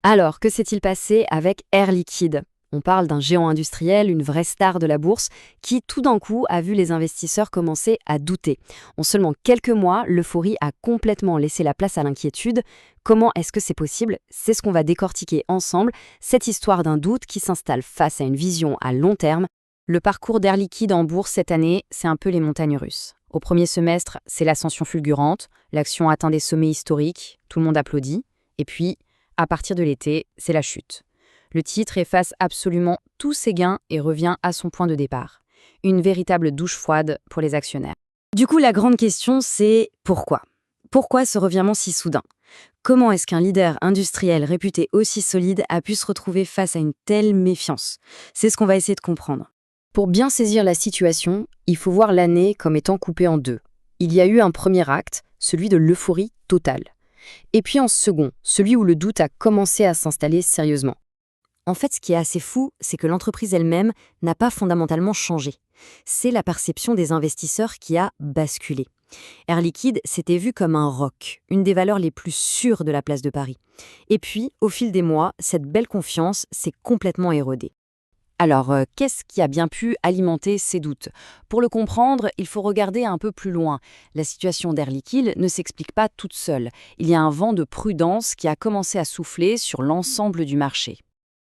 Alors, que s'est-il passé avec Air Liquide? On parle d'un géant industriel, une vraie star de la bourse, qui tout d'un coup a vu les investisseurs commencer à douter. En seulement quelques mois, l'euphorie a complètement laissé la place à l'inquiétude. Comment est-ce que c'est possible? C'est ce qu'on va décortiquer ensemble, cette histoire d'un doute qui s'installe face à une vision à long terme. Le parcours d'Air Liquide en bourse cette année, c'est un peu les montagnes russes. Au premier semestre, c'est l'ascension fulgurante, l'action atteint des sommets historiques, tout le monde applaudit, et puis, à partir de l'été, c'est la chute. Le titre efface absolument tous ses gains et revient à son point de départ. Une véritable douche froide pour les actionnaires. Du coup, la grande question, c'est pourquoi? Pourquoi ce revirement si soudain? Comment est-ce qu'un leader industriel réputé aussi solide a pu se retrouver face à une telle méfiance? C'est ce qu'on va essayer de comprendre. Pour bien saisir la situation, il faut voir l'année comme étant coupée en deux. Il y a eu un premier acte, celui de l'euphorie totale. Et puis en second, celui où le doute a commencé à s'installer sérieusement. En fait, ce qui est assez fou, c'est que l'entreprise elle-même n'a pas fondamentalement changé. C'est la perception des investisseurs qui a basculé. Air Liquide s'était vu comme un roc, une des valeurs les plus sûres de la place de Paris. Et puis, au fil des mois, cette belle confiance s'est complètement érodée. Alors, qu'est-ce qui a bien pu alimenter ces doutes? Pour le comprendre, il faut regarder un peu plus loin. La situation d'Air Liquide ne s'explique pas toute seule. Il y a un vent de prudence qui a commencé à souffler sur l'ensemble du marché.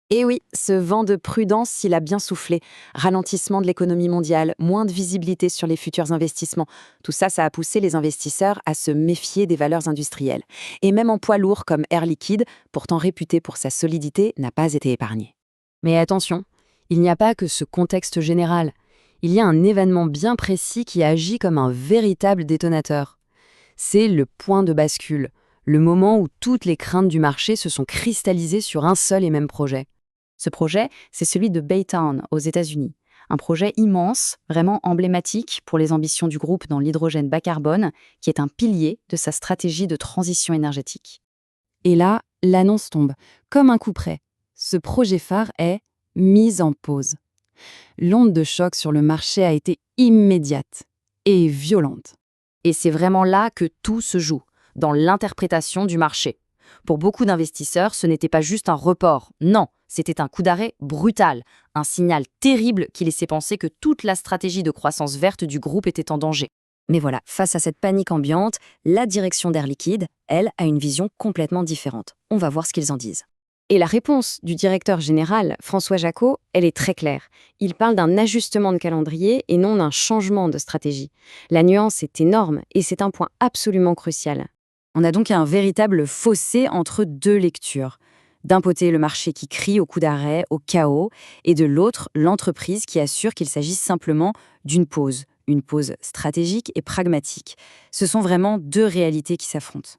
Et oui, ce vent de prudence, il a bien soufflé. Ralentissement de l'économie mondiale, moins de visibilité sur les futurs investissements. Tout ça, ça a poussé les investisseurs à se méfier des valeurs industrielles. Et même en poids lourd comme Air Liquide, pourtant réputé pour sa solidité, n'a pas été épargné. Mais attention, il n'y a pas que ce contexte général. Il y a un événement bien précis qui agit comme un véritable détonateur. C'est le point de bascule, le moment où toutes les craintes du marché se sont cristallisées sur un seul et même projet. Ce projet, c'est celui de Baytown, aux États-Unis. Un projet immense, vraiment emblématique pour les ambitions du groupe dans l'hydrogène bas carbone, qui est un pilier de sa stratégie de transition énergétique. Et là, l'annonce tombe, comme un coup près. Ce projet phare est mise en pause. L'onde de choc sur le marché a été immédiate et violente. Et c'est vraiment là que tout se joue, dans l'interprétation du marché. Pour beaucoup d'investisseurs, ce n'était pas juste un report, non, c'était un coup d'arrêt brutal, un signal terrible qui laissait penser que toute la stratégie de croissance verte du groupe était en danger. Mais voilà, face à cette panique ambiante, la direction d'Air Liquide, elle, a une vision complètement différente. On va voir ce qu'ils en disent. Et la réponse du directeur général, François Jacot, elle est très claire. Il parle d'un ajustement de calendrier et non d'un changement de stratégie. La nuance est énorme et c'est un point absolument crucial. On a donc un véritable fossé entre deux lectures. D'un côté, le marché qui crie au coup d'arrêt, au chaos, et de l'autre, l'entreprise qui assure qu'il s'agit simplement d'une pause, une pause stratégique et pragmatique. Ce sont vraiment deux réalités qui s'affrontent.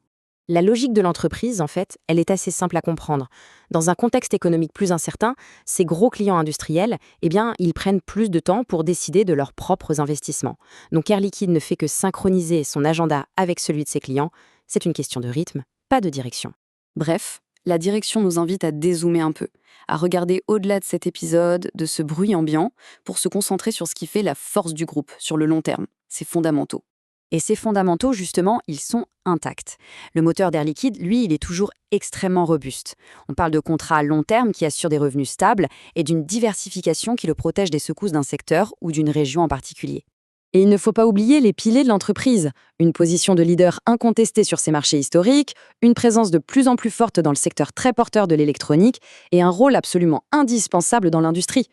La logique de l'entreprise, en fait, elle est assez simple à comprendre. Dans un contexte économique plus incertain, ces gros clients industriels, ils prennent plus de temps pour décider de leurs propres investissements. Donc Air Liquide ne fait que synchroniser son agenda avec celui de ses clients. C'est une question de rythme, pas de direction. Bref, la direction nous invite à dézoomer un peu, à regarder au-delà de cet épisode, de ce bruit ambiant, pour se concentrer sur ce qui fait la force du groupe sur le long terme, ses fondamentaux. Et ces fondamentaux, justement, ils sont intacts. Le moteur d'Air Liquide, lui, il est toujours extrêmement robuste. On parle de contrats à long terme qui assurent des revenus stables et d'une diversification qui le protège des secousses d'un secteur ou d'une région en particulier. Et il ne faut pas oublier les piliers de l'entreprise. Une position de leader incontestée sur ses marchés historiques, une présence de plus en plus forte dans le secteur très porteur de l'électronique et un rôle absolument indispensable dans l'industrie.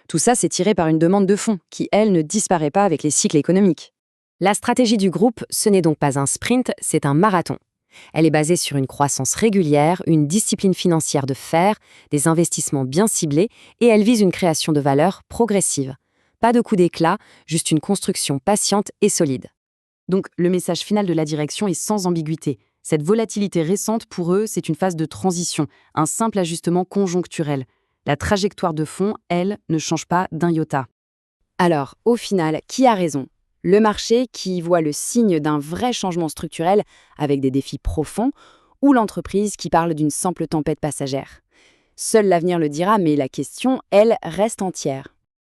Tout ça, c'est tiré par une demande de fonds qui, elle, ne disparaît pas avec les cycles économiques. La stratégie du groupe, ce n'est donc pas un sprint, c'est un marathon. Elle est basée sur une croissance régulière, une discipline financière de fer, des investissements bien ciblés et elle vise une création de valeur progressive. Pas de coup d'éclat, juste une construction patiente et solide. Donc le message final de la direction est sans ambiguïté. Cette volatilité récente, pour eux, c'est une phase de transition, un simple ajustement conjoncturel. La trajectoire de fond, elle, ne change pas d'un iota. Alors, au final, qui a raison ? Le marché qui voit le signe d'un vrai changement structurel avec des défis profonds ou l'entreprise qui parle d'une simple tempête passagère. Seul l'avenir le dira, mais la question, elle, reste entière.